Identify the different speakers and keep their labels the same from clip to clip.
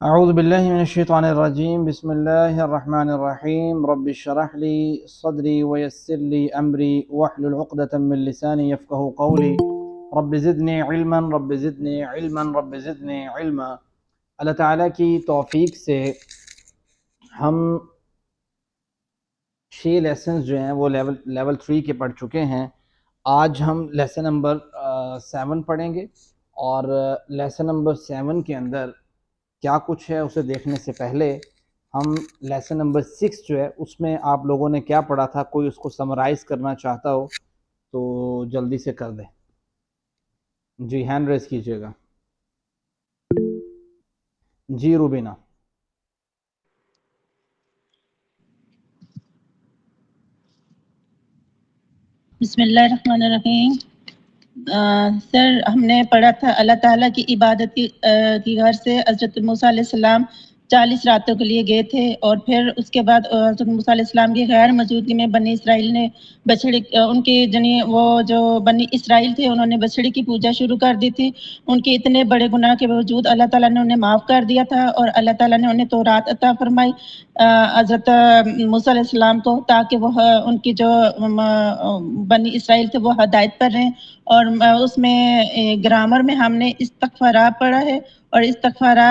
Speaker 1: اعوذ باللہ من الشیطان الرجیم بسم اللہ الرحمن الرحیم رب اشرح لی صدری ویسر لی امری واحلل عقدۃ من لسانی یفقہوا قولی رب زدنی علما رب زدنی علما رب زدنی علما۔ اللہ تعالیٰ کی توفیق سے ہم 6 لیسنز جو ہیں وہ لیول 3 کے پڑھ چکے ہیں۔ آج ہم لیسن نمبر 7 پڑھیں گے، اور لیسن نمبر 7 کے اندر کیا کچھ ہے اسے دیکھنے سے پہلے ہم لیسن نمبر 6 جو ہے اس میں آپ لوگوں نے کیا پڑھا تھا، کوئی اس کو سمرائز کرنا چاہتا ہو تو جلدی سے کر دیں جی، ہینڈ ریز کیجئے گا جی روبینہ۔
Speaker 2: بسم اللہ الرحمن الرحیم۔ سر ہم نے پڑھا تھا اللہ تعالیٰ کی عبادت کی غرض سے حضرت موسیٰ علیہ السلام 40 راتوں کے لیے گئے تھے، اور پھر اس کے بعد حضرت موسیٰ علیہ السلام کی غیر موجودگی میں بنی اسرائیل نے بچڑے ان کے وہ جو بنی اسرائیل تھے انہوں نے بچڑے کی پوجا شروع کر دی تھی۔ ان کے اتنے بڑے گناہ کے باوجود اللہ تعالیٰ نے انہیں معاف کر دیا تھا، اور اللہ تعالیٰ نے انہیں تورات عطا فرمائی حضرت موسیٰ علیہ السلام کو، تاکہ وہ ان کی جو بنی اسرائیل تھے وہ ہدایت پر رہیں۔ اور اس میں گرامر میں ہم نے استغفارہ پڑھا ہے، اور استغفارہ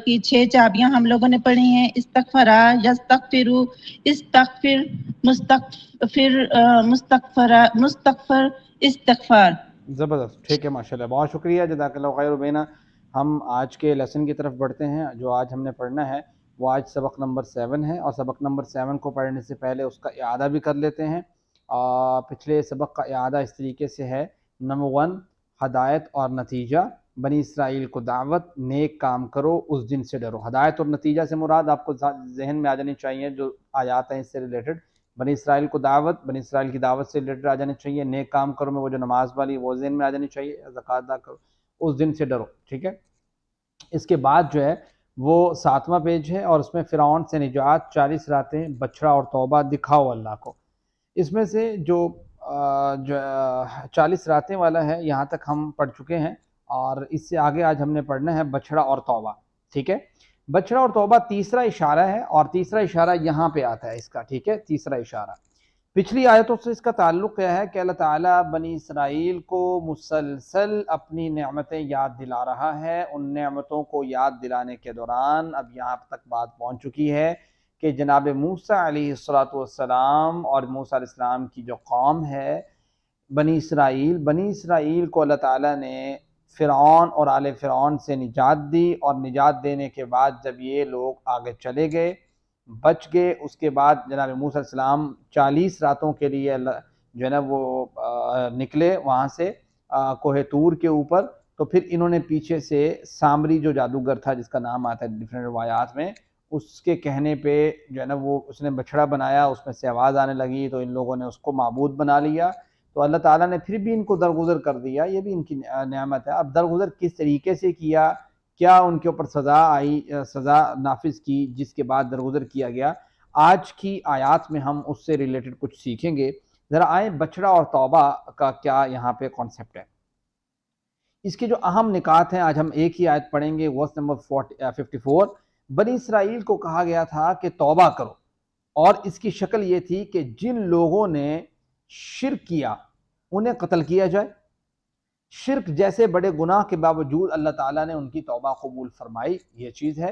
Speaker 2: کی 6 چابیاں ہم لوگوں نے پڑھی ہیں: استغفارہ، یستغفرو، استغفر، مستغفر، استغفار۔
Speaker 1: زبردست، ٹھیک ہے، ماشاءاللہ، بہت شکریہ، جزاک اللہ خیر روبینہ۔ ہم آج کے لیسن کی طرف بڑھتے ہیں۔ جو آج ہم نے پڑھنا ہے وہ آج سبق نمبر 7 ہے، اور سبق نمبر 7 کو پڑھنے سے پہلے اس کا اعادہ بھی کر لیتے ہیں۔ پچھلے سبق کا اعادہ اس طریقے سے ہے: نمبر 1 ہدایت اور نتیجہ، بنی اسرائیل کو دعوت، نیک کام کرو، اس دن سے ڈرو۔ ہدایت اور نتیجہ سے مراد آپ کو ذہن میں آ جانی چاہیے جو آیات ہیں اس سے ریلیٹڈ۔ بنی اسرائیل کو دعوت، بنی اسرائیل کی دعوت سے ریلیٹڈ آ جانی چاہیے۔ نیک کام کرو میں وہ جو نماز والی وہ ذہن میں آ جانی چاہیے، زکوٰۃ ادا کرو، اس دن سے ڈرو، ٹھیک ہے۔ اس کے بعد جو ہے وہ 7واں پیج ہے، اور اس میں فرعون سے نجات، 40 راتیں، بچڑا اور توبہ، دکھاؤ اللہ کو۔ اس میں سے جو 40 راتیں والا ہے یہاں تک ہم پڑھ چکے ہیں، اور اس سے آگے آج ہم نے پڑھنا ہے بچڑا اور توبہ، ٹھیک ہے۔ بچڑا اور توبہ تیسرا اشارہ ہے، اور تیسرا اشارہ یہاں پہ آتا ہے اس کا، ٹھیک ہے، تیسرا اشارہ۔ پچھلی آیتوں سے اس کا تعلق کیا ہے کہ اللہ تعالیٰ بنی اسرائیل کو مسلسل اپنی نعمتیں یاد دلا رہا ہے۔ ان نعمتوں کو یاد دلانے کے دوران اب یہاں تک بات پہنچ چکی ہے کہ جناب موسیٰ علیہ السلام اور موسیٰ علیہ السلام کی جو قوم ہے بنی اسرائیل کو اللہ تعالیٰ نے فرعون اور آل فرعون سے نجات دی، اور نجات دینے کے بعد جب یہ لوگ آگے چلے گئے، بچ گئے، اس کے بعد جناب موسیٰ علیہ السلام 40 راتوں کے لیے اللہ جو ہے نا وہ نکلے وہاں سے کوہ طور کے اوپر۔ تو پھر انہوں نے پیچھے سے سامری جو جادوگر تھا جس کا نام آتا ہے ڈیفرنٹ روایات میں، اس کے کہنے پہ جو ہے نا وہ اس نے بچھڑا بنایا، اس میں سے آواز آنے لگی تو ان لوگوں نے اس کو معبود بنا لیا۔ تو اللہ تعالیٰ نے پھر بھی ان کو درگزر کر دیا، یہ بھی ان کی نعمت ہے۔ اب درگزر کس طریقے سے کیا، کیا ان کے اوپر سزا آئی، سزا نافذ کی جس کے بعد درگزر کیا گیا، آج کی آیات میں ہم اس سے ریلیٹڈ کچھ سیکھیں گے۔ ذرا آئیں بچڑا اور توبہ کا کیا یہاں پہ کانسیپٹ ہے، اس کے جو اہم نکات ہیں آج ہم ایک ہی آیت پڑھیں گے، ورس نمبر 54۔ بنی اسرائیل کو کہا گیا تھا کہ توبہ کرو، اور اس کی شکل یہ تھی کہ جن لوگوں نے شرک کیا انہیں قتل کیا جائے۔ شرک جیسے بڑے گناہ کے باوجود اللہ تعالیٰ نے ان کی توبہ قبول فرمائی، یہ چیز ہے۔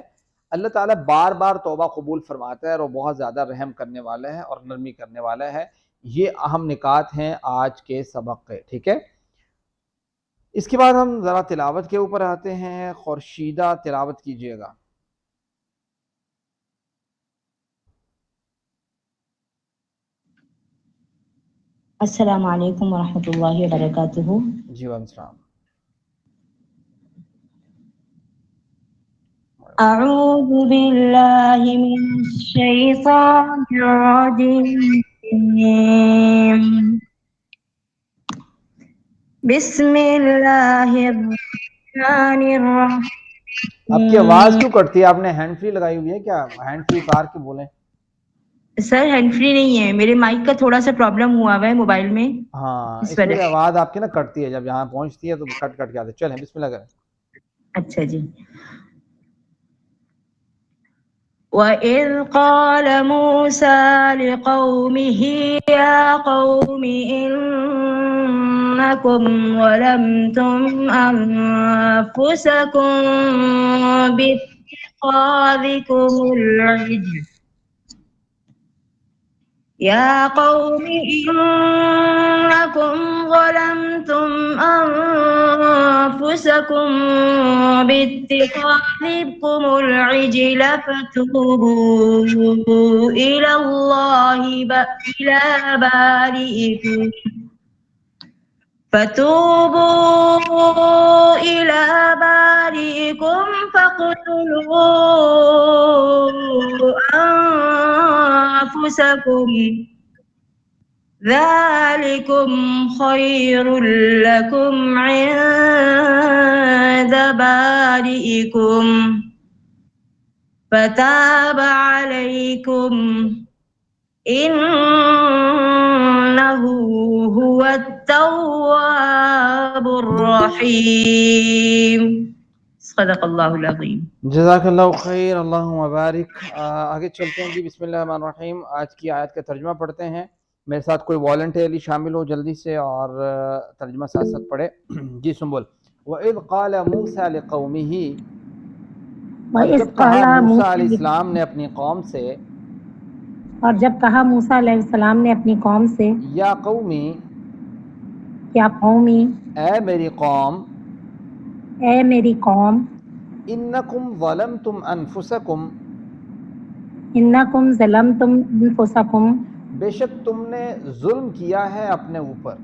Speaker 1: اللہ تعالیٰ بار بار توبہ قبول فرماتا ہے، اور وہ بہت زیادہ رحم کرنے والا ہے اور نرمی کرنے والا ہے۔ یہ اہم نکات ہیں آج کے سبق کے، ٹھیک ہے۔ اس کے بعد ہم ذرا تلاوت کے اوپر آتے ہیں، خورشیدہ تلاوت کیجیے گا۔
Speaker 3: السلام علیکم ورحمۃ اللہ وبرکاتہ۔
Speaker 1: جی وعلیکم السلام۔
Speaker 3: اعوذ باللہ من الشیطان الرجیم، بسم اللہ الرحمن الرحیم۔
Speaker 1: آپ کی آواز کیوں کٹتی ہے؟ آپ نے ہینڈ فری لگائی ہوئی ہے کیا؟ ہینڈ فری اتار کے بولیں۔
Speaker 3: سر ہینڈ فری نہیں ہے، میرے مائک کا تھوڑا سا پرابلم ہوا ہوا ہے موبائل میں،
Speaker 1: ہاں،
Speaker 3: اس
Speaker 1: اس
Speaker 3: وجہ
Speaker 1: لیے
Speaker 3: سے۔
Speaker 1: آواز آپ کی نا کٹتی ہے، جب یہاں پہنچتی ہے تو کٹ کٹ کے آتے۔ چلیں بسم اللہ کریں۔
Speaker 3: اچھا جی۔ وَإِذْ قَالَ مُوسَى لِقَوْمِهِ يَا قَوْمِ إِنَّكُمْ ظَلَمْتُمْ أَنفُسَكُمْ بِاتِّخَاذِكُمُ الْعِجْلَ يا قوم إنكم ظلمتم أنفسكم باتخاذكم العجل فتوبوا إلى الله إلى بارئكم فاقتلوا أنفسكم ذلكم خير لكم عند بارئكم فتاب عليكم إنه هو التواب الرحيم صدق اللہ العظیم.
Speaker 1: جزاک اللہ خیر، اللہم بارک. آگے چلتے ہیں جی. بسم اللہ الرحمن الرحیم. آج کی آیت کا ترجمہ پڑھتے ہیں. میرے ساتھ کوئی والنٹیرلی شامل ہو جلدی سے اور ترجمہ ساتھ ساتھ پڑھے. جی سنبول. وَإِذْ قَالَ مُوسَى لِقَوْمِهِ، اور جب کہا موسیٰ علیہ السلام نے اپنی قوم سے،
Speaker 4: اور جب کہا موسیٰ علیہ السلام نے اپنی قوم سے،
Speaker 1: یا قومی،
Speaker 4: کیا قومی،
Speaker 1: اے میری قوم،
Speaker 4: اے میری قوم،
Speaker 1: انکم ظلمتم انفسکم،
Speaker 4: انکم ظلمتم انفسکم،
Speaker 1: بے شک تم نے ظلم کیا ہے اپنے اوپر،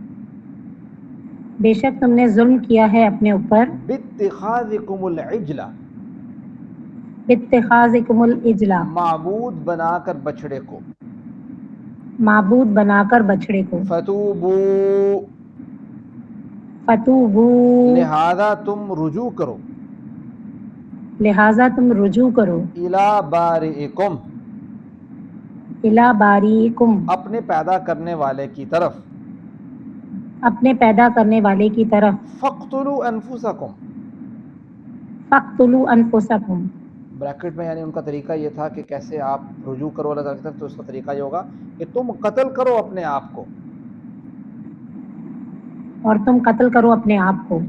Speaker 4: بے شک تم نے ظلم کیا ہے اپنے اوپر،
Speaker 1: باتخاذکم العجل،
Speaker 4: باتخاذکم العجل،
Speaker 1: معبود بنا کر بچڑے کو،
Speaker 4: معبود بنا کر بچڑے کو،
Speaker 1: فتوبوا،
Speaker 4: فتوبوا،
Speaker 1: لہذا تم رجوع کرو،
Speaker 4: لہذا تم رجوع کرو،
Speaker 1: الی بارئکم،
Speaker 4: الی بارئکم،
Speaker 1: اپنے پیدا کرنے والے کی طرف،
Speaker 4: اپنے پیدا کرنے والے کی طرف،
Speaker 1: فاقتلوا انفسکم،
Speaker 4: فاقتلوا انفسکم،
Speaker 1: بریکٹ میں یعنی ان کا طریقہ یہ تھا کہ کیسے آپ رجوع کرو اللہ تعالیٰ کی طرف، تو اس کا طریقہ یہ ہوگا کہ تم قتل کرو اپنے آپ کو،
Speaker 4: اور تم قتل کرو اپنے آپ کو.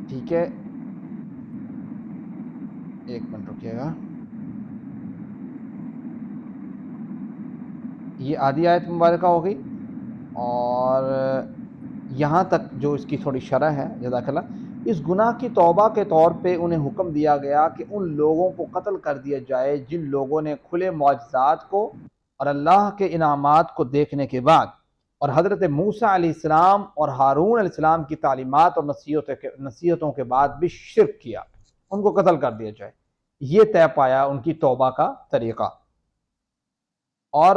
Speaker 1: ٹھیک ہے. ایک منٹ رکیے گا. یہ آدھی آیت مبارکہ ہو گئی، اور یہاں تک جو اس کی تھوڑی شرح ہے. جزاک اللہ. اس گناہ کی توبہ کے طور پہ انہیں حکم دیا گیا کہ ان لوگوں کو قتل کر دیا جائے جن لوگوں نے کھلے معجزات کو اور اللہ کے انعامات کو دیکھنے کے بعد اور حضرت موسیٰ علیہ السلام اور ہارون علیہ السلام کی تعلیمات اور نصیحتوں کے بعد بھی شرک کیا، ان کو قتل کر دیا جائے. یہ طے پایا ان کی توبہ کا طریقہ. اور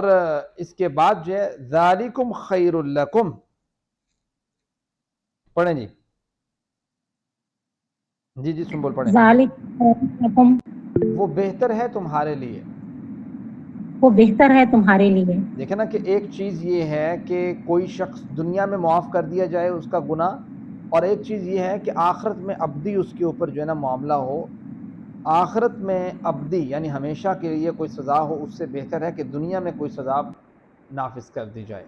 Speaker 1: اس کے بعد جو ہے ذالکم خیر لکم، پڑھیں جی. جی سنبول پڑھیں.
Speaker 4: ذالکم،
Speaker 1: وہ بہتر ہے تمہارے لیے.
Speaker 4: وہ بہتر ہے تمہارے لیے.
Speaker 1: دیکھیں نا کہ ایک چیز یہ ہے کہ کوئی شخص دنیا میں معاف کر دیا جائے اس کا گناہ، اور ایک چیز یہ ہے کہ آخرت میں ابدی اس کے اوپر جو ہے نا معاملہ ہو. آخرت میں ابدی یعنی ہمیشہ کے لیے کوئی سزا ہو، اس سے بہتر ہے کہ دنیا میں کوئی سزا نافذ کر دی جائے.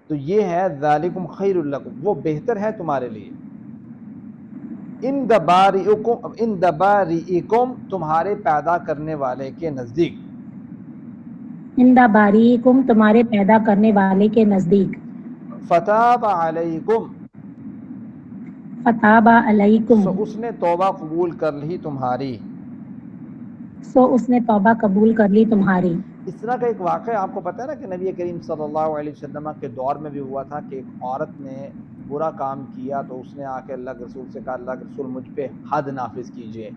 Speaker 1: تو یہ ہے ذالکم خیر لکم، وہ بہتر ہے تمہارے لیے. عند بارئکم، تمہارے پیدا کرنے والے کے نزدیک.
Speaker 4: عند بارئکم، تمہارے پیدا کرنے والے کے نزدیک.
Speaker 1: فتاب علیکم،
Speaker 4: فتاب علیکم،
Speaker 1: سو اس نے توبہ قبول کر لی تمہاری.
Speaker 4: سو اس نے توبہ قبول کر لی تمہاری.
Speaker 1: اس طرح کا ایک واقعہ آپ کو پتہ ہے نا کہ نبی کریم صلی اللہ علیہ وسلم کے دور میں بھی ہوا تھا کہ ایک عورت نے برا کام کیا تو اس نے آ کے اللہ کے رسول سے کہا اللہ کے رسول مجھ پہ حد نافذ کیجئے.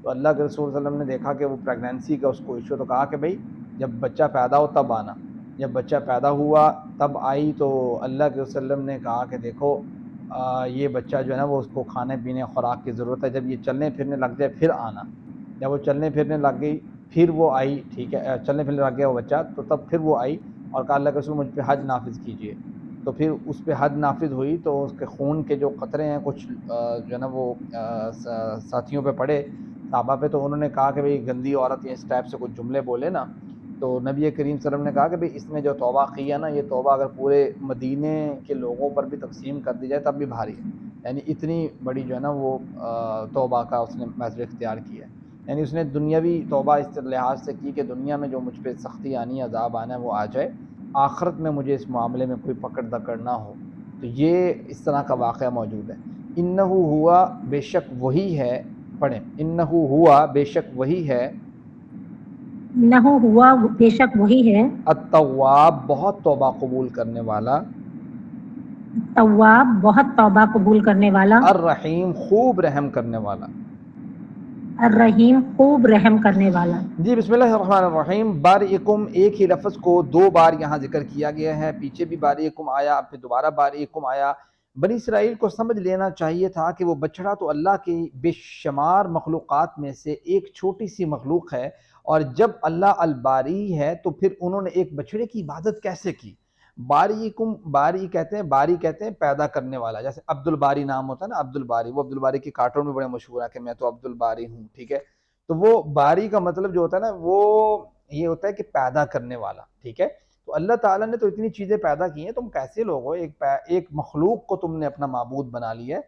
Speaker 1: تو اللہ کے رسول صلی اللہ علیہ وسلم نے دیکھا کہ وہ پریگنینسی کا اس کو ایشو، تو کہا کہ بھئی جب بچہ پیدا ہو تب آنا. جب بچہ پیدا ہوا تب آئی. تو اللہ کے وسلم نے کہا کہ دیکھو یہ بچہ جو ہے نا وہ اس کو کھانے پینے خوراک کی ضرورت ہے، جب یہ چلنے پھرنے لگ جائے پھر آنا. جب وہ چلنے پھرنے لگ گئی پھر وہ آئی، ٹھیک ہے، چلنے پھرنے لگ گیا وہ بچہ، تو تب پھر وہ آئی اور کہا اللہ کے رسول مجھ پہ حد نافذ کیجئے. تو پھر اس پہ حد نافذ ہوئی تو اس کے خون کے جو قطرے ہیں کچھ جو ہے نا وہ ساتھیوں پہ پڑے. صحابہ پہ تو انہوں نے کہا کہ بھئی گندی عورت یا اس ٹائپ سے کچھ جملے بولے نا، تو نبی کریم صلی اللہ علیہ وسلم نے کہا کہ بھئی اس نے جو توبہ کی ہے نا، یہ توبہ اگر پورے مدینے کے لوگوں پر بھی تقسیم کر دی جائے تب بھی بھاری ہے، یعنی اتنی بڑی جو ہے نا وہ توبہ کا اس نے میتھڈ اختیار کیا ہے، یعنی اس نے دنیاوی توبہ اس لحاظ سے کی کہ دنیا میں جو مجھ پہ سختی آنی ہے، عذاب آنا ہے وہ آ جائے، آخرت میں مجھے اس معاملے میں کوئی پکڑ دکڑ نہ ہو۔ تو یہ اس طرح کا واقعہ موجود ہے۔ انہو ہوا، بے شک وہی ہے، پڑھیں، انہو ہوا، بے شک وہی ہے،
Speaker 4: نہ ہوا بے شک وہی ہے،
Speaker 1: التواب، بہت توبہ قبول کرنے والا،
Speaker 4: تواب بہت توبہ قبول کرنے والا،
Speaker 1: الرحیم، خوب رحم کرنے والا۔
Speaker 4: الرحیم خوب رحم کرنے والا۔
Speaker 1: جی بسم اللہ الرحمن الرحیم۔ بارئکم، ایک ہی لفظ کو دو بار یہاں ذکر کیا گیا ہے، پیچھے بھی بارئکم آیا، پھر دوبارہ بارئکم آیا۔ بنی اسرائیل کو سمجھ لینا چاہیے تھا کہ وہ بچڑا تو اللہ کی بے شمار مخلوقات میں سے ایک چھوٹی سی مخلوق ہے، اور جب اللہ الباری ہے تو پھر انہوں نے ایک بچڑے کی عبادت کیسے کی؟ بارئکم، باری کہتے ہیں پیدا کرنے والا، جیسے عبد الباری نام ہوتا ہے نا، عبد الباری، وہ عبد الباری کی کارٹون میں بڑے مشہور ہے کہ میں تو عبد الباری ہوں، ٹھیک ہے؟ تو وہ باری کا مطلب جو ہوتا ہے نا وہ یہ ہوتا ہے کہ پیدا کرنے والا، ٹھیک ہے؟ تو اللہ تعالیٰ نے تو اتنی چیزیں پیدا کی ہیں، تم کیسے لوگ ہو، ایک مخلوق کو تم نے اپنا معبود بنا لیا ہے۔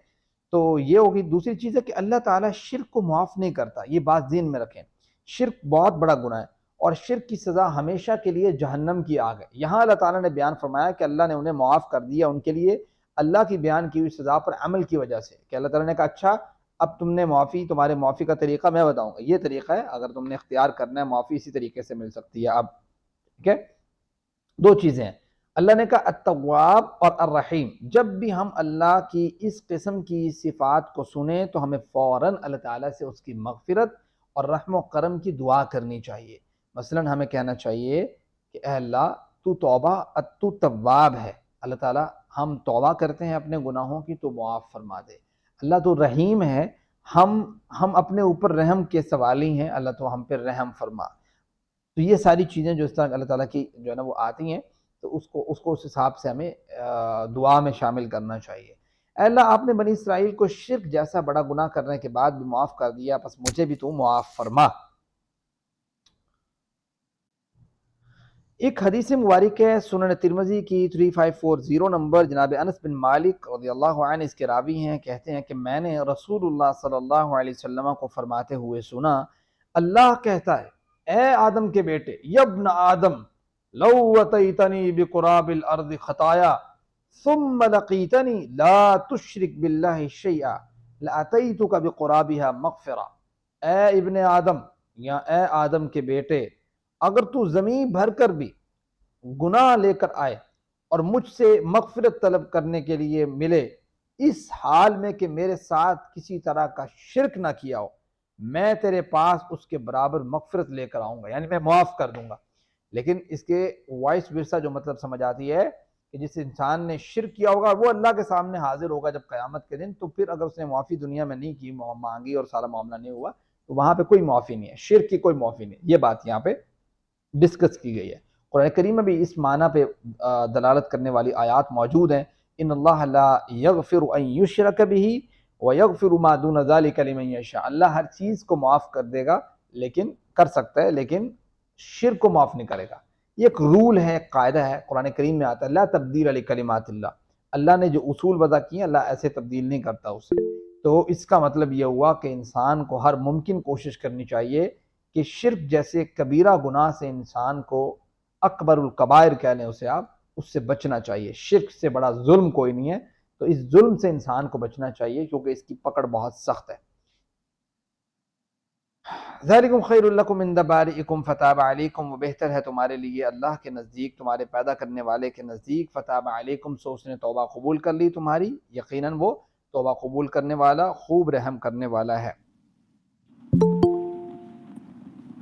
Speaker 1: تو یہ ہوگی۔ دوسری چیز ہے کہ اللہ تعالیٰ شرک کو معاف نہیں کرتا، یہ بات ذہن میں رکھیں، شرک بہت بڑا گناہ ہے، اور شرک کی سزا ہمیشہ کے لیے جہنم کی آگ ہے۔ یہاں اللہ تعالیٰ نے بیان فرمایا کہ اللہ نے انہیں معاف کر دیا ان کے لیے اللہ کی بیان کی ہوئی سزا پر عمل کی وجہ سے، کہ اللہ تعالیٰ نے کہا اچھا اب تم نے تمہارے معافی کا طریقہ میں بتاؤں گا، یہ طریقہ ہے، اگر تم نے اختیار کرنا ہے معافی اسی طریقے سے مل سکتی ہے اب، ٹھیک ہے؟ دو چیزیں ہیں، اللہ نے کہا التواب اور الرحیم۔ جب بھی ہم اللہ کی اس قسم کی صفات کو سنیں تو ہمیں فوراً اللہ تعالیٰ سے اس کی مغفرت اور رحم و کرم کی دعا کرنی چاہیے۔ مثلاً ہمیں کہنا چاہیے کہ اے اللہ تو تواب ہے، اللہ تعالیٰ ہم توبہ کرتے ہیں اپنے گناہوں کی تو معاف فرما دے۔ اللہ تو رحیم ہے، ہم اپنے اوپر رحم کے سوالی ہیں، اللہ تو ہم پہ رحم فرما۔ تو یہ ساری چیزیں جو اس طرح اللہ تعالیٰ کی جو ہے نا وہ آتی ہیں، تو اس کو اس حساب سے ہمیں دعا میں شامل کرنا چاہیے۔ اے اللہ آپ نے بنی اسرائیل کو شرک جیسا بڑا گناہ کرنے کے بعد بھی معاف کر دیا، پس مجھے بھی تو معاف فرما۔ ایک حدیث مبارک ہے سنن ترمذی کی 3540 نمبر، جناب انس بن مالک رضی اللہ عنہ اس کے راوی ہیں، کہتے ہیں کہ میں نے رسول اللہ صلی اللہ علیہ وسلم کو فرماتے ہوئے سنا، اللہ کہتا ہے اے آدم کے بیٹے، یبن آدم لو اتیتنی بقراب الارض خطایا ثم لقیتنی لا تشرک باللہ شیئا لاتیتک بقرابها مغفرہ۔ اے ابن آدم یا اے آدم کے بیٹے، اگر تو زمین بھر کر بھی گناہ لے کر آئے اور مجھ سے مغفرت طلب کرنے کے لیے ملے، اس حال میں کہ میرے ساتھ کسی طرح کا شرک نہ کیا ہو، میں تیرے پاس اس کے برابر مغفرت لے کر آؤں گا، یعنی میں معاف کر دوں گا۔ لیکن اس کے وائس ورثہ جو مطلب سمجھ آتی ہے کہ جس انسان نے شرک کیا ہوگا وہ اللہ کے سامنے حاضر ہوگا جب قیامت کے دن، تو پھر اگر اس نے معافی دنیا میں نہیں کی، مانگی اور سارا معاملہ نہیں ہوا، تو وہاں پہ کوئی معافی نہیں ہے، شرک کی کوئی معافی نہیں۔ یہ بات یہاں پہ ڈسکس کی گئی ہے۔ قرآن کریم میں بھی اس معنی پہ دلالت کرنے والی آیات موجود ہیں، ان اللہ لا یغفر ان یشرک بہ ویغفر ما دون ذلک لمن یشاء۔ اللہ ہر چیز کو معاف کر دے گا، لیکن کر سکتا ہے، لیکن شرک کو معاف نہیں کرے گا۔ یہ ایک رول ہے، ایک قاعدہ ہے، قرآن کریم میں آتا ہے لا تبدیل لکلمات اللہ۔ اللہ نے جو اصول وضع کیے ہیں اللہ ایسے تبدیل نہیں کرتا اسے۔ تو اس کا مطلب یہ ہوا کہ انسان کو ہر ممکن کوشش کرنی چاہیے کہ شرک جیسے کبیرہ گناہ سے انسان کو، اکبر الکبائر کہہ لیں اسے آپ، اس سے بچنا چاہیے۔ شرک سے بڑا ظلم کوئی نہیں ہے، تو اس ظلم سے انسان کو بچنا چاہیے کیونکہ اس کی پکڑ بہت سخت ہے۔ ذالکم خیر لکم عند بارئکم فتاب علیکم، وہ بہتر ہے تمہارے لیے اللہ کے نزدیک، تمہارے پیدا کرنے والے کے نزدیک، فتاب علیکم، سو اس نے توبہ قبول کر لی تمہاری، یقیناً وہ توبہ قبول کرنے والا، خوب رحم کرنے والا ہے۔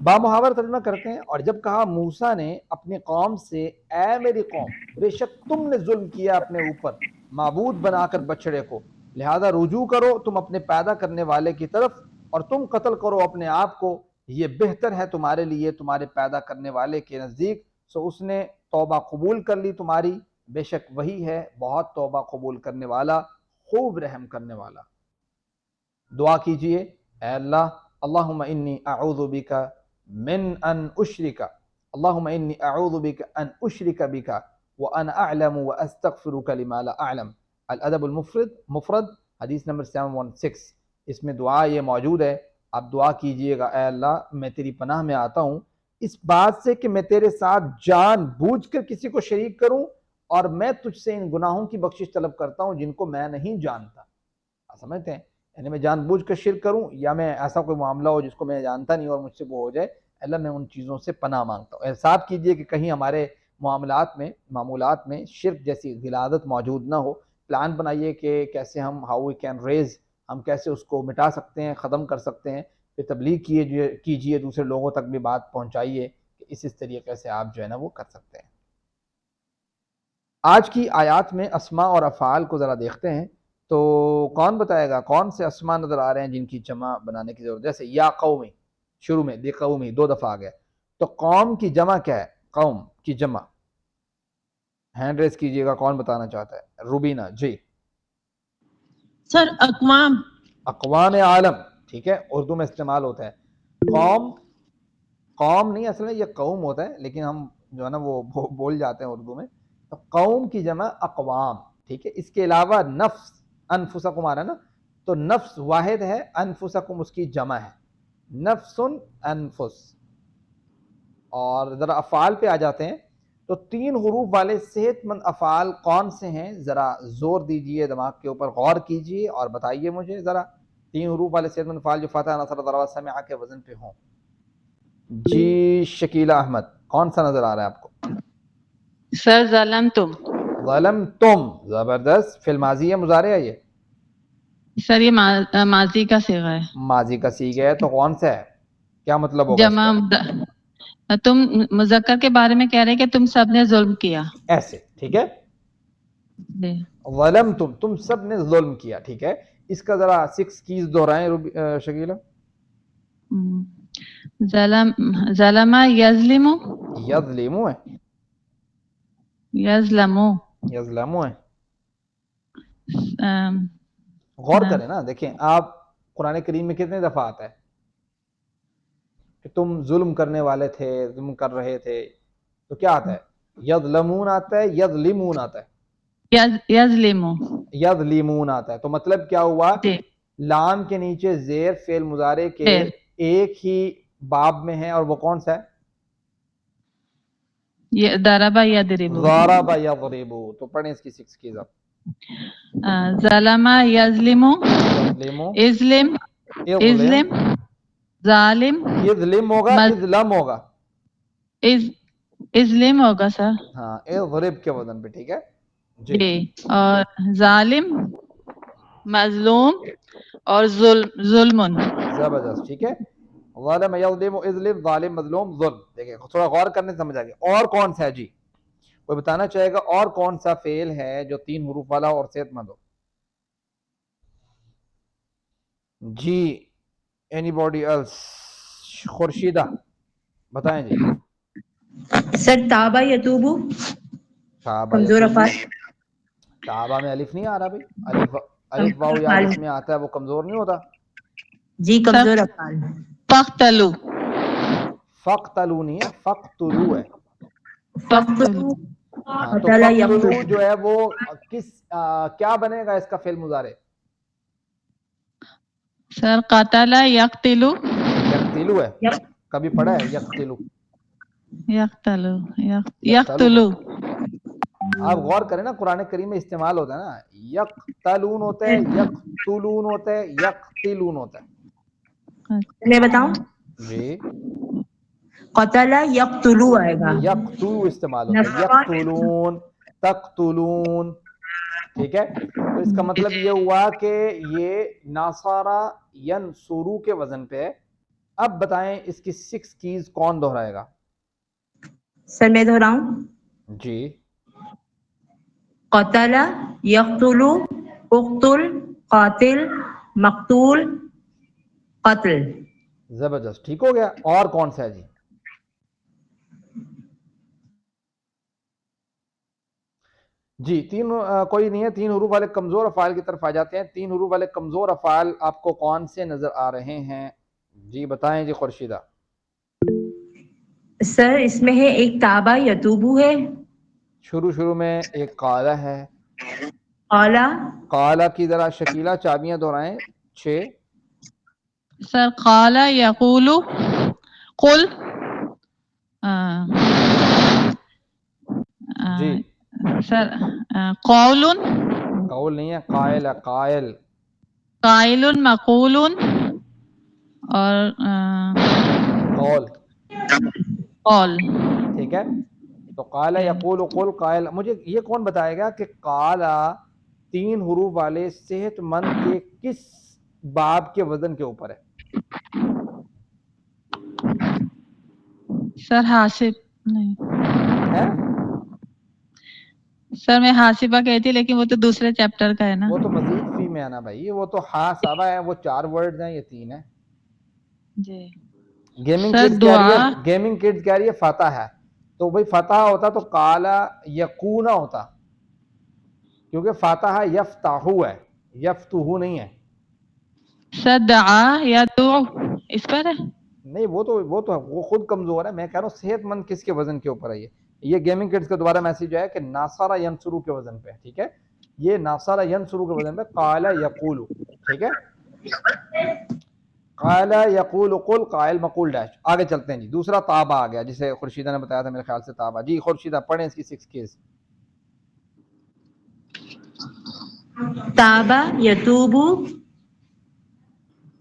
Speaker 1: بامحاور ترجمہ کرتے ہیں، اور جب کہا موسیٰ نے اپنی قوم سے اے میری قوم، بے شک تم نے ظلم کیا اپنے اوپر معبود بنا کر بچڑے کو، لہذا رجوع کرو تم اپنے پیدا کرنے والے کی طرف، اور تم قتل کرو اپنے آپ کو، یہ بہتر ہے تمہارے لیے تمہارے پیدا کرنے والے کے نزدیک، سو اس نے توبہ قبول کر لی تمہاری، بے شک وہی ہے بہت توبہ قبول کرنے والا، خوب رحم کرنے والا۔ دعا کیجئے اے اللہ اللہم انی اعوذ بک من ان اشرک، اللہم انی اعوذ بک ان اشرک بک وانا اعلم واستغفرک لما لا اعلم، الادب المفرد حدیث نمبر 716۔ اس میں دعا یہ موجود ہے، آپ دعا کیجئے گا، اے اللہ میں تیری پناہ میں آتا ہوں اس بات سے کہ میں تیرے ساتھ جان بوجھ کر کسی کو شریک کروں، اور میں تجھ سے ان گناہوں کی بخشش طلب کرتا ہوں جن کو میں نہیں جانتا۔ آپ سمجھتے ہیں، یعنی میں جان بوجھ کر شرک کروں، یا میں ایسا کوئی معاملہ ہو جس کو میں جانتا نہیں اور مجھ سے وہ ہو جائے، اللہ میں ان چیزوں سے پناہ مانگتا ہوں۔ احساس کیجئے کہ کہیں ہمارے معمولات میں شرک جیسی غلاظت موجود نہ ہو۔ پلان بنائیے کہ کیسے ہاؤ وی کین ریز، ہم کیسے اس کو مٹا سکتے ہیں، ختم کر سکتے ہیں۔ پھر تبلیغ کیجئے، دوسرے لوگوں تک بھی بات پہنچائیے کہ اس طریقے سے آپ جو ہے نا وہ کر سکتے ہیں۔ آج کی آیات میں اسماء اور افعال کو ذرا دیکھتے ہیں، تو کون بتائے گا کون سے اسماء نظر آ رہے ہیں جن کی جمع بنانے کی ضرورت؟ جیسے یا قومی، شروع میں دی قومی 2 دفعہ آ گیا، تو قوم کی جمع کیا ہے؟ قوم کی جمع ہینڈ ریز کیجئے گا، کون بتانا چاہتا ہے؟ روبینہ جی۔
Speaker 2: سر اقوام.
Speaker 1: اقوام عالم، ٹھیک ہے، اردو میں استعمال ہوتا ہے۔ قوم نہیں، اصل میں یہ قوم ہوتا ہے، لیکن ہم جو ہے نا وہ بول جاتے ہیں اردو میں، تو قوم کی جمع اقوام، ٹھیک ہے۔ اس کے علاوہ نفس، انفسکم آ رہا ہے نا، تو نفس واحد ہے، انفسکم اس کی جمع ہے، نفس انفس۔ اور ذرا افعال پہ آ جاتے ہیں، تو 3 حروف والے صحت مند افعال کون سے ہیں؟ ذرا زور دیجئے، دماغ کے اوپر غور کیجئے اور بتائیے مجھے ذرا 3 حروف والے صحت مند افعال جو فتح، نصر، ضرب، سمع کے وزن پہ ہوں۔ جی شکیلہ احمد، کون سا نظر آ رہا ہے آپ کو؟
Speaker 5: سر ظلمتم.
Speaker 1: ظلمتم، زبردست۔ فعل ماضی ہے، مضارع ہے؟ یہ
Speaker 5: سر یہ ماضی کا صیغہ ہے.
Speaker 1: ماضی کا صیغہ ہے، تو کون سا ہے؟ کیا مطلب ہوگا اس
Speaker 5: جمع
Speaker 1: کا؟
Speaker 5: تم مذکر کے بارے میں کہہ رہے کہ تم سب نے ظلم کیا.
Speaker 1: ایسے، ٹھیک ہے،
Speaker 5: جی.
Speaker 1: ظلمتم، تم سب نے ظلم کیا، ٹھیک ہے۔ اس کا ذرا 6 کیز دہرائیں شکیلہ۔
Speaker 5: ظلم یظلم.
Speaker 1: یظلمو ہے،
Speaker 5: یظلمو.
Speaker 1: یظلمو ہے۔ غور کریں نا، دیکھیں آپ قرآن کریم میں کتنے دفعہ آتا ہے کہ تم ظلم کرنے والے تھے، ظلم کر رہے تھے، تو کیا آتا ہے؟ یظلمون آتا ہے، یظلمون آتا ہے،
Speaker 5: یظلمو.
Speaker 1: یظلمون آتا ہے۔ تو مطلب کیا ہوا؟
Speaker 5: جی.
Speaker 1: لام کے نیچے زیر فعل مضارع کے
Speaker 5: فعل.
Speaker 1: ایک ہی باب میں ہے، اور وہ کون سا ہے؟
Speaker 5: ضرب یضرب.
Speaker 1: ضرب یضرب۔ تو پڑھیں اس کی 6 کیز آپ۔
Speaker 5: ظلم یظلم.
Speaker 1: یظلمو،
Speaker 5: اظلم.
Speaker 1: اظلم،
Speaker 5: اظلم. ظالم.
Speaker 1: اظلم ہوگا، اظلم ہوگا،
Speaker 5: اظلم ہوگا سر.
Speaker 1: ہاں، اضرب کے وزن پہ، ٹھیک ہے جی۔
Speaker 5: جی. اور ظالم، مظلوم، اور ظلم.
Speaker 1: زبردست، ٹھیک ہے۔ ظالم، یظلم، اظلم، ظالم، مظلوم، ظلم۔ دیکھیں تھوڑا غور کرنے سے سمجھ آ گیا۔ اور کون سا ہے جی؟ کوئی بتانا چاہے گا اور کون سا فعل ہے جو 3 حروف والا اور صحت مند ہو؟ جی اینی باڈی ایلس؟ خورشیدہ بتائیں جی۔
Speaker 3: سر تابا یتوبو
Speaker 1: تابا
Speaker 3: کمزور
Speaker 1: یتوبو،
Speaker 3: افعال.
Speaker 1: تابا میں الف نہیں آ رہا بھائی، الف واو یا جس میں آتا ہے وہ کمزور نہیں ہوتا؟
Speaker 3: جی کمزور افعال.
Speaker 5: فقتلو.
Speaker 1: فقتلو نہیں ہے، فقتلو ہے۔
Speaker 5: فقتلو.
Speaker 1: ہاں، تو فقتلو جو ہے وہ کیا بنے گا اس کا فعل مضارع؟
Speaker 5: سر قتل یقتلو.
Speaker 1: یقتلو ہے، کبھی پڑھا ہے یقتلو؟
Speaker 5: یقتلو. یقتلو.
Speaker 1: آپ غور کریں نا، قرآن کریم میں استعمال ہوتا ہے نا، یقتلون ہوتا ہے، یقتلون ہوتا ہے، یقتلون ہوتا ہے۔
Speaker 3: میں بتاؤں؟
Speaker 1: جی،
Speaker 3: قتل یقتلو آئے گا.
Speaker 1: یقتلو استعمال ہوتا ہے، یقتلون، تقتلون، ٹھیک ہے۔ تو اس کا مطلب یہ ہوا کہ یہ ناصارہ ینصرو کے وزن پہ ہے۔ اب بتائیں اس کی 6 کیز کون دہرائے گا؟
Speaker 3: سر میں دہراؤں؟
Speaker 1: جی،
Speaker 3: قتل، یقتل، اقتل، قاتل، مقتول، قتل.
Speaker 1: زبردست، ٹھیک ہو گیا۔ اور کون سا ہے جی؟ جی کوئی نہیں ہے۔ 3 حروف والے کمزور افعال کی طرف آ جاتے ہیں۔ 3 حروف والے کمزور افعال آپ کو کون سے نظر آ رہے ہیں؟ جی بتائیں جی خورشیدہ.
Speaker 3: سر اس میں ہے ایک تابا یتوبو ہے،
Speaker 1: شروع میں ایک قالا ہے.
Speaker 3: اولا
Speaker 1: قالا کی ذرا شکیلا چابیاں دہرائیں. 6.
Speaker 5: سر قال یقول قل
Speaker 1: جی
Speaker 5: سر قول
Speaker 1: قول نہیں ہے، قائل ہے، قائل.
Speaker 5: قائل مقول اور
Speaker 1: قول
Speaker 5: قول.
Speaker 1: ٹھیک ہے. تو قال یقول قل قائل. مجھے یہ کون بتائے گا کہ قالا 3 حروف والے صحت مند کے کس باب کے وزن کے اوپر ہے؟
Speaker 5: سر حاسب نہیں
Speaker 1: ہے
Speaker 5: سر میں حاسبہ کہتی لیکن وہ تو دوسرے چیپٹر کا ہے نا.
Speaker 1: وہ تو مزید فی میں آنا بھائی، وہ تو حاسبہ ہے، وہ 4 ورڈز ہیں، یہ 3 ہیں.
Speaker 5: جی
Speaker 1: گیمنگ
Speaker 5: سر
Speaker 1: کڈز کہہ رہی
Speaker 5: دعا
Speaker 1: ہے، گیمنگ کڈز کہہ رہی ہے فتح ہے. تو بھائی فتح ہوتا تو قالا یقون ہوتا، کیونکہ فاتحہ یفتحو ہے، یفتحو نہیں ہے.
Speaker 5: سر دعا یا دعو اس پر ہے.
Speaker 1: نہیں وہ خود کمزور ہے. میں کہہ رہا ہوں صحت مند کس کے وزن کے اوپر ہے. یہ گیمنگ کڈز کا دوبارہ میسج ہے کہ ناصرہ ینصرو کے وزن پہ. ٹھیک ہے، یہ ناصرہ ینصرو کے وزن پہ قال یقول. ٹھیک ہے، قال یقول قل قائل مقول ڈیش. آگے چلتے ہیں جی. دوسرا تابا آ گیا جسے خورشیدہ نے بتایا تھا میرے خیال سے تابا. جی خورشیدہ پڑھیں اس کی 6 کیس.
Speaker 3: تابا یتوبو،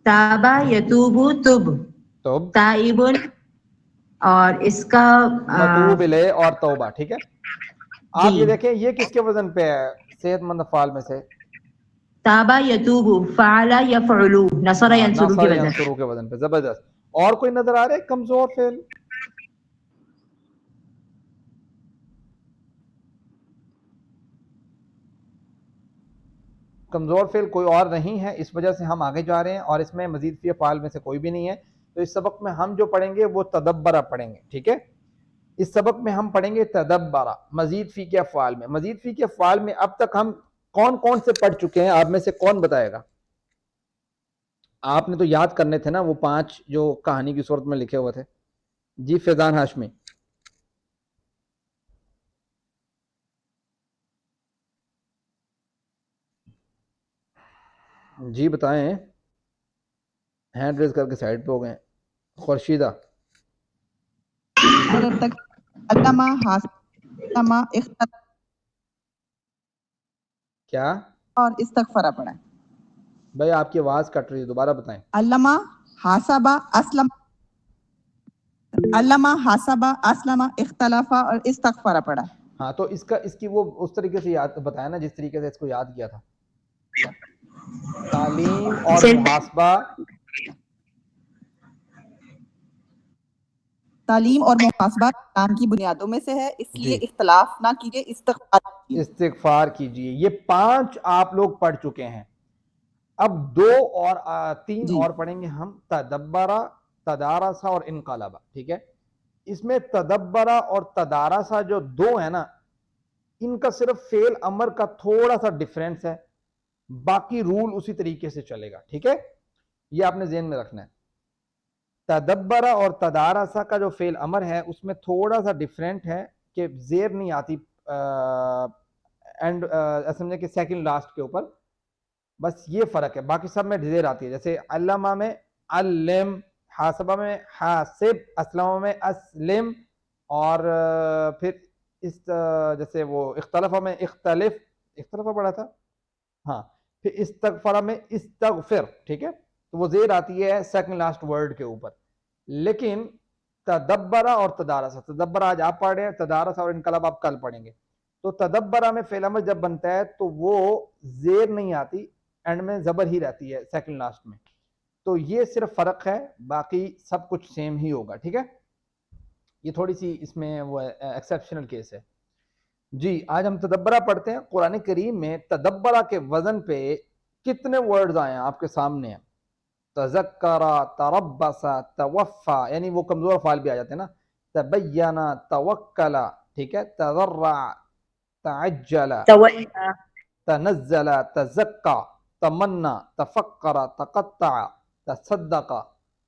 Speaker 3: تابا یتوبو تب،
Speaker 1: توب
Speaker 3: تائبن، اور اس کا
Speaker 1: متوب الیہ اور توبہ. ٹھیک ہے، آپ
Speaker 3: جی
Speaker 1: یہ دیکھیں یہ کس کے وزن پہ ہے صحت مند افعال میں سے؟
Speaker 3: تابا یتوبو، فعلا یفعلو، نصر
Speaker 1: ہاں
Speaker 3: ینصرو کی
Speaker 1: ناصر
Speaker 3: وجہ.
Speaker 1: ینصرو کے وزن پہ. زبردست. اور کوئی نظر آ رہا ہے کمزور فعل؟ کمزور فعل کوئی اور نہیں ہے، اس وجہ سے ہم آگے جا رہے ہیں. اور اس میں مزید فی افعال میں سے کوئی بھی نہیں ہے. تو اس سبق میں ہم جو پڑھیں گے وہ تدبرہ پڑھیں گے. ٹھیک ہے، اس سبق میں ہم پڑھیں گے تدبرہ مزید فی کے افعال میں. مزید فی کے افعال میں اب تک ہم کون کون سے پڑھ چکے ہیں؟ آپ میں سے کون بتائے گا؟ آپ نے تو یاد کرنے تھے نا وہ 5 جو کہانی کی صورت میں لکھے ہوئے تھے. جی فیضان ہاشمی. جی بتائیں، ہینڈ ریز کر کے سائڈ پہ ہو گئے. خورشیدہ.
Speaker 6: علامہ حاسمہ
Speaker 1: کیا
Speaker 6: اور استغفرہ پڑھا ہے.
Speaker 1: بھائی آپ کی آواز کٹ رہی ہے، دوبارہ بتائیں.
Speaker 6: علامہ حاسبہ اسلم، علامہ حاسبہ اسلمہ اختلافہ اور استغفرہ پڑھا ہے.
Speaker 1: ہاں تو اس کی وہ اس طریقے سے یاد بتایا نا جس طریقے سے اس کو یاد کیا تھا. تعلیم اور
Speaker 3: صرف
Speaker 1: محاسبہ.
Speaker 6: تعلیم اور محاسبہ اسلام کی بنیادوں میں سے ہے، اس لیے
Speaker 1: جی
Speaker 6: اختلاف نہ کیجیے، استغفار کیجیے.
Speaker 1: استغفار کیجئے. یہ 5 آپ لوگ پڑھ چکے ہیں. اب 2 اور 3
Speaker 6: جی
Speaker 1: اور پڑھیں گے ہم. تدبرہ، تدارسہ اور انقلبہ. ٹھیک ہے، اس میں تدبرہ اور تدارسہ جو 2 ہیں نا، ان کا صرف فعل امر کا تھوڑا سا ڈیفرنس ہے، باقی رول اسی طریقے سے چلے گا. ٹھیک ہے، یہ آپ نے ذہن میں رکھنا ہے. تدبرہ اور تدارسہ کا جو فعل امر ہے اس میں تھوڑا سا ڈیفرنٹ ہے کہ زیر نہیں آتی اینڈ سمجھے کہ سیکنڈ لاسٹ کے اوپر، بس یہ فرق ہے. باقی سب میں زیر آتی ہے. جیسے علامہ میں علم، حاسبہ میں حاسب، اسلمہ میں اسلم، اور پھر اس جیسے وہ اختلافہ میں اختلافہ پڑھا تھا. ہاں پھر استغفرہ میں استغفر. ٹھیک ہے، تو وہ زیر آتی ہے سیکنڈ لاسٹ ورڈ کے اوپر. لیکن تدبرہ اور تدارسہ، تدبرہ آج آپ پڑھ رہے ہیں، تدارسہ اور انقلاب آپ کل پڑھیں گے. تو تدبرہ میں فعل امر جب بنتا ہے تو وہ زیر نہیں آتی، اینڈ میں زبر ہی رہتی ہے سیکنڈ لاسٹ میں. تو یہ صرف فرق ہے، باقی سب کچھ سیم ہی ہوگا. ٹھیک ہے، یہ تھوڑی سی اس میں وہ ایکسیپشنل کیس ہے. جی آج ہم تدبرہ پڑھتے ہیں. قرآن کریم میں تدبرہ کے وزن پہ کتنے ورڈز آئے ہیں آپ کے سامنے ہیں؟ تذکرہ، تربص، توفى، یعنی وہ کمزور افعال بھی آ جاتے ہیں نا. تبین، توکل. ٹھیک ہے، تضرع، تعجل، تنزل، تزکى، تمنى، تفکر، تقطع، تصدق،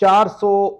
Speaker 1: 400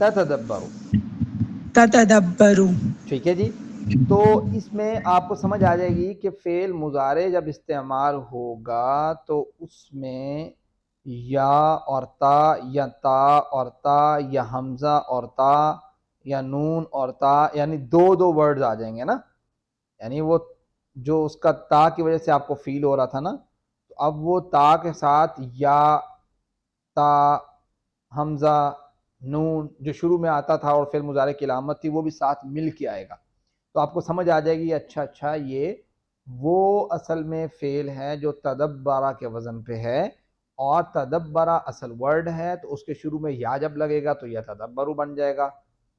Speaker 1: تتدبروا.
Speaker 7: تتدبروا.
Speaker 1: ٹھیک ہے جی. تو اس میں آپ کو سمجھ آ جائے گی کہ فعل مضارع جب استعمال ہوگا تو اس میں یا اور تا یا تا اور تا یا حمزہ اور تا یا نون اور تا، یعنی دو دو ورڈز آ جائیں گے نا. یعنی وہ جو اس کا تا کی وجہ سے آپ کو فیل ہو رہا تھا نا، تو اب وہ تا کے ساتھ یا تا حمزہ نون جو شروع میں آتا تھا اور فعل مضارع کی علامت تھی وہ بھی ساتھ مل کے آئے گا. تو آپ کو سمجھ آ جائے گی اچھا یہ وہ اصل میں فعل ہے جو تدبرہ کے وزن پہ ہے، اور تدبرہ اصل ورڈ ہے تو اس کے شروع میں یا جب لگے گا تو یا تدبرو بن جائے گا،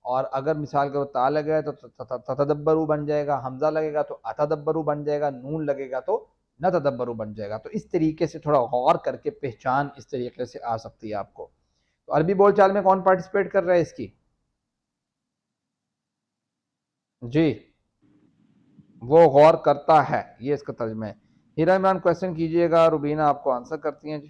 Speaker 1: اور اگر مثال کرو تا لگے گا تو تتدبرو بن جائے گا، حمزہ لگے گا تو اتدبرو بن جائے گا، نون لگے گا تو نہ تدبرو بن جائے گا. تو اس طریقے سے تھوڑا غور کر کے پہچان اس طریقے سے آ سکتی ہے آپ کو. تو عربی بول چال میں کون پارٹیسپیٹ کر رہا ہے اس کی؟ جی وہ غور کرتا ہے، یہ اس کا ترجمہ ہے. ہیرا عمران کویسچن کیجئے گا، روبینہ آپ کو آنسر کرتی ہیں جی.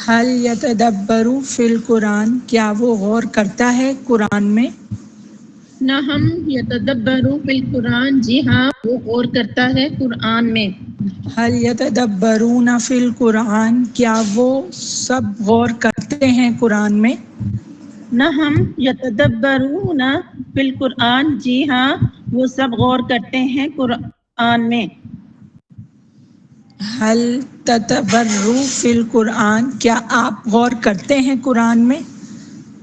Speaker 7: حل یتدبروا فی القرآن، کیا وہ غور کرتا ہے قرآن میں؟
Speaker 2: نہم یتدبروا فی القرآن، جی ہاں وہ غور کرتا ہے قرآن میں.
Speaker 7: حل یتدبرون فی القرآن، کیا وہ سب غور کرتے ہیں قرآن میں؟
Speaker 2: نہم یتدبرون فی القرآن، جی ہاں وہ سب غور کرتے ہیں قرآن میں.
Speaker 7: حل تتبروا فی القرآن، کیا آپ غور کرتے ہیں قرآن میں؟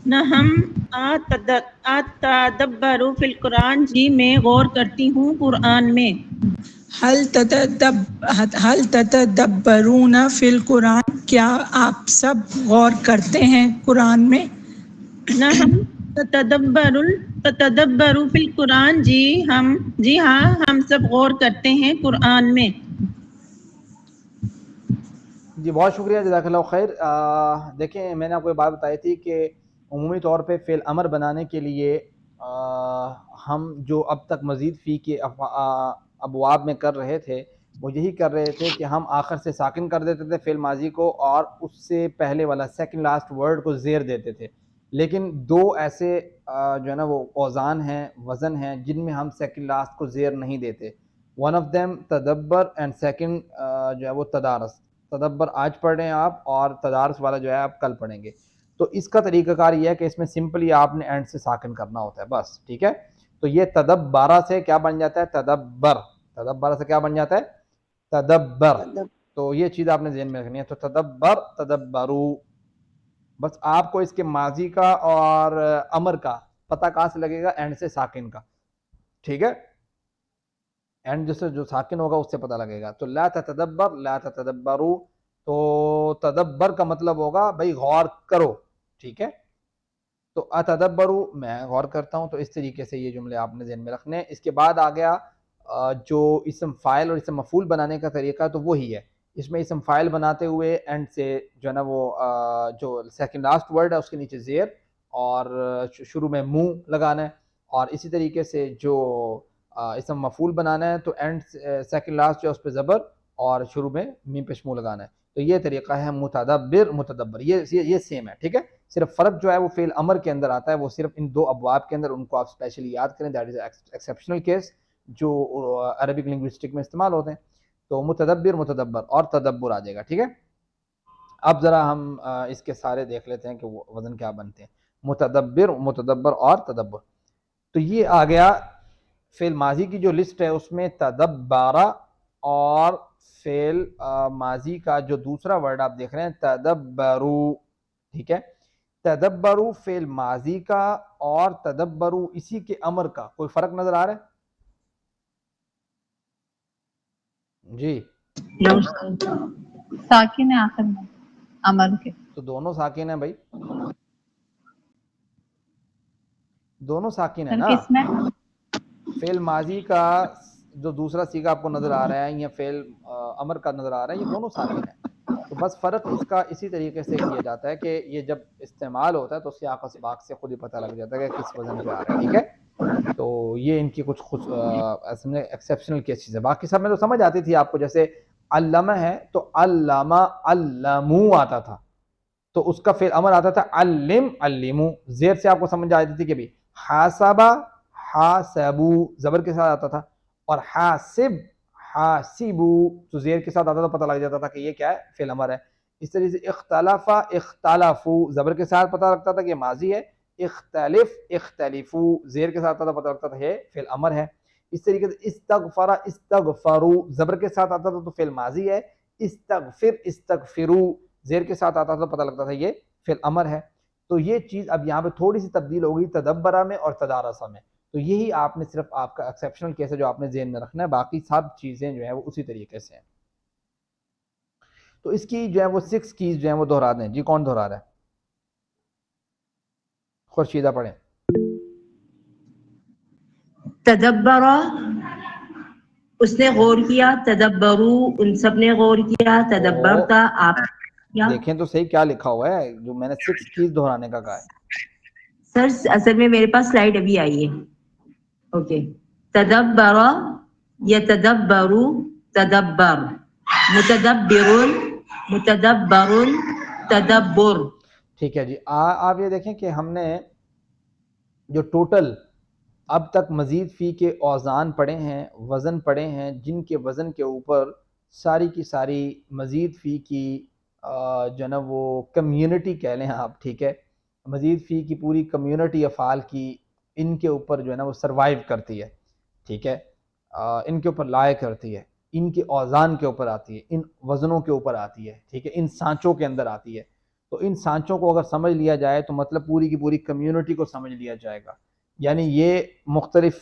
Speaker 2: نہم اتدبروا فی القرآن، جی میں غور کرتی ہوں قرآن میں.
Speaker 7: حل تتدبرون فی القرآن، کیا آپ سب غور کرتے ہیں قرآن میں؟
Speaker 2: نہم تتدبروا فی القرآن، جی ہاں ہم سب غور کرتے ہیں قرآن میں.
Speaker 1: جی بہت شکریہ، جزاک اللہ خیر. دیکھیں میں نے آپ کو یہ بات بتائی تھی کہ عمومی طور پہ فعل امر بنانے کے لیے ہم جو اب تک مزید فی کے ابواب میں کر رہے تھے وہ یہی کر رہے تھے کہ ہم آخر سے ساکن کر دیتے تھے فعل ماضی کو، اور اس سے پہلے والا سیکنڈ لاسٹ ورڈ کو زیر دیتے تھے. لیکن دو ایسے جو ہے نا وہ اوزان ہیں، وزن ہیں، جن میں ہم سیکنڈ لاسٹ کو زیر نہیں دیتے. ون آف دیم تدبر اینڈ سیکنڈ جو ہے وہ تدارس. تدبر آج پڑھ رہے ہیں آپ، اور تدارس والا جو ہے آپ کل پڑھیں گے. تو اس کا طریقہ کار یہ ہے کہ اس میں سمپلی آپ نے اینڈ سے ساکن کرنا ہوتا ہے بس، ٹھیک ہے. تو یہ تدبرہ سے کیا بن جاتا ہے؟ تدبر. تدبرہ سے کیا بن جاتا ہے؟ تدبر. تو یہ چیز آپ نے ذہن میں رکھنی ہے. تو تدبر تدبرو، بس آپ کو اس کے ماضی کا اور امر کا پتہ کہاں سے لگے گا؟ اینڈ سے ساکن کا، ٹھیک ہے. اینڈ جیسے جو ساکن ہوگا اس سے پتہ لگے گا. تو لا تتدبر لا تتدبرو، تو تدبر کا مطلب ہوگا بھائی غور کرو، ٹھیک ہے. تو اتدبرو میں غور کرتا ہوں. تو اس طریقے سے یہ جملے آپ نے ذہن میں رکھنے. اس کے بعد آ گیا جو اسم فاعل اور اسم مفعول بنانے کا طریقہ، تو وہی ہے. اس میں اسم فاعل بناتے ہوئے اینڈ سے جو ہے نا وہ جو سیکنڈ لاسٹ ورڈ ہے اس کے نیچے زیر، اور شروع میں منہ لگانا ہے. اور اسی طریقے سے جو اسم مفعول بنانا ہے تو اینڈ سیکنڈ لاسٹ جو ہے اس پہ زبر، اور شروع میں میم پہ منہ لگانا ہے. تو یہ طریقہ ہے متدبر متدبر، یہ سیم ہے، ٹھیک ہے. صرف فرق جو ہے وہ فعل امر کے اندر آتا ہے، وہ صرف ان دو ابواب کے اندر. ان کو آپ اسپیشلی یاد کریں، دیٹ از ایکسیپشنل کیس جو عربک لنگوسٹک میں استعمال ہوتے ہیں. تو متدبر متدبر اور تدبر آ جائے گا، ٹھیک ہے. اب ذرا ہم اس کے سارے دیکھ لیتے ہیں کہ وہ وزن کیا بنتے ہیں. متدبر متدبر اور تدبر. تو یہ آ گیا فعل ماضی کی جو لسٹ ہے اس میں تدبارہ، اور فعل ماضی کا جو دوسرا ورڈ آپ دیکھ رہے ہیں تدبرو، ٹھیک ہے. تدبرو فعل ماضی کا اور تدبرو اسی کے امر کا کوئی فرق نظر آ رہا ہے؟ جی
Speaker 5: ساکن ہے آخر میں امر کے.
Speaker 1: تو دونوں ساکن ہیں بھائی، دونوں ساکن ہیں
Speaker 5: سر
Speaker 1: نا.
Speaker 5: کس میں؟
Speaker 1: فعل ماضی کا جو دوسرا سیگا آپ کو نظر آ رہا ہے یا فعل امر کا نظر آ رہا ہے، یہ دونوں ساکن ہیں. تو بس فرق اس کا اسی طریقے سے کیا جاتا ہے کہ یہ جب استعمال ہوتا ہے تو سیاق و سباق سے خود ہی پتہ لگ جاتا ہے کہ کس وزن پہ آ رہا ہے، ٹھیک ہے. تو یہ ان کی کچھ ایکسیپشنل کیسز ہے. باقی سب میں تو سمجھ آتی تھی آپ کو. جیسے علامہ ہے تو علامہ علمو آتا تھا، تو اس کا فعل امر آتا تھا علم علمو، زیر سے آپ کو سمجھ آ جاتی تھی کہ بھی حاسبہ حاسبو زبر کے ساتھ آتا تھا، اور حاسب حاسبو تو زیر کے ساتھ آتا تھا، پتہ لگ جاتا تھا کہ یہ کیا ہے، فعل امر ہے۔ اس طریقے سے اختلف اختلافو زبر کے ساتھ پتہ لگتا تھا کہ یہ ماضی ہے، اختلف اختلفو زیر کے ساتھ آتا تھا، پتہ لگتا تھا یہ فعل امر ہے۔ اس طریقے سے استغفر استغفرو زبر کے ساتھ آتا تھا تو فعل ماضی ہے، استغفر استغفرو زیر کے ساتھ آتا تھا تو پتہ لگتا تھا یہ فعل امر ہے۔ تو یہ چیز اب یہاں پہ تھوڑی سی تبدیل ہو گئی تدبرہ میں اور تدارسہ میں، تو یہی آپ نے صرف آپ کا ایکسیپشنل کیس ہے جو آپ نے ذہن میں رکھنا ہے، باقی سب چیزیں جو ہیں وہ اسی طریقے سے ہیں۔ تو اس کی جو ہے وہ 6 کیز جو ہیں وہ دہرا دیں جی، کون دہرا رہا ہے؟ خورشیدہ پڑھیں۔
Speaker 3: تدبرا اس نے غور کیا، تدبرو ان سب نے غور کیا، تدبرتا آپ کیا۔
Speaker 1: دیکھیں تو صحیح کیا لکھا ہوا ہے جو میں نے 6 کیز دہرانے کا کہا ہے۔
Speaker 3: سر اصل میں میرے پاس سلائیڈ ابھی آئی ہے۔ اوکے، تدبرا یتدبرو تدبر، متدبرون متدبرون تدبر۔
Speaker 1: ٹھیک ہے جی، آپ یہ دیکھیں کہ ہم نے جو ٹوٹل اب تک مزید فی کے اوزان پڑھے ہیں، وزن پڑھے ہیں، جن کے وزن کے اوپر ساری کی ساری مزید فی کی جو ہے نا وہ کمیونٹی کہہ لیں آپ، ٹھیک ہے، مزید فی کی پوری کمیونٹی افعال کی ان کے اوپر جو ہے نا وہ سروائیو کرتی ہے، ٹھیک ہے، ان کے اوپر لائق کرتی ہے، ان کے اوزان کے اوپر آتی ہے، ان وزنوں کے اوپر آتی ہے، ٹھیک ہے، ان سانچوں کے اندر آتی ہے۔ تو ان سانچوں کو اگر سمجھ لیا جائے تو مطلب پوری کی پوری کمیونٹی کو سمجھ لیا جائے گا، یعنی یہ مختلف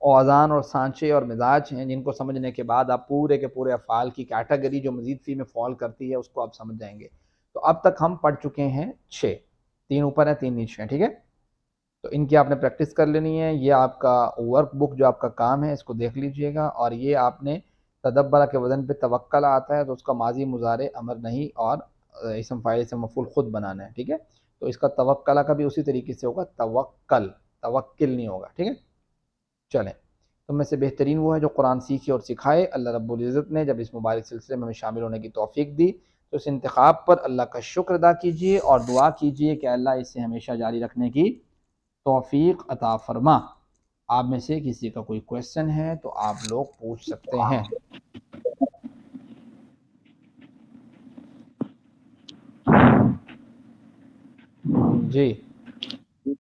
Speaker 1: اوزان اور سانچے اور مزاج ہیں جن کو سمجھنے کے بعد آپ پورے کے پورے افعال کی کیٹیگری جو مزید فی میں فال کرتی ہے اس کو آپ سمجھ جائیں گے۔ تو اب تک ہم پڑھ چکے ہیں 6، 3 اوپر ہیں 3 نیچے ہیں، ٹھیک ہے، تو ان کی آپ نے پریکٹس کر لینی ہے۔ یہ آپ کا ورک بک جو آپ کا کام ہے اس کو دیکھ لیجئے گا، اور یہ آپ نے تدبرہ کے وزن پہ توکل آتا ہے تو اس کا ماضی مضارع امر نہیں اور اسم فاعل سے مفعول خود بنانا ہے، ٹھیک ہے، تو اس کا توکلہ کا بھی اسی طریقے سے ہوگا، توکل توکل نہیں ہوگا، ٹھیک ہے۔ چلیں، تم میں سے بہترین وہ ہے جو قرآن سیکھے اور سکھائے۔ اللہ رب العزت نے جب اس مبارک سلسلے میں ہمیں شامل ہونے کی توفیق دی تو اس انتخاب پر اللہ کا شکر ادا کیجئے اور دعا کیجئے کہ اللہ اسے ہمیشہ جاری رکھنے کی توفیق عطا فرما۔ آپ میں سے کسی کا کوئی کویسچن ہے تو آپ لوگ پوچھ سکتے ہیں جی۔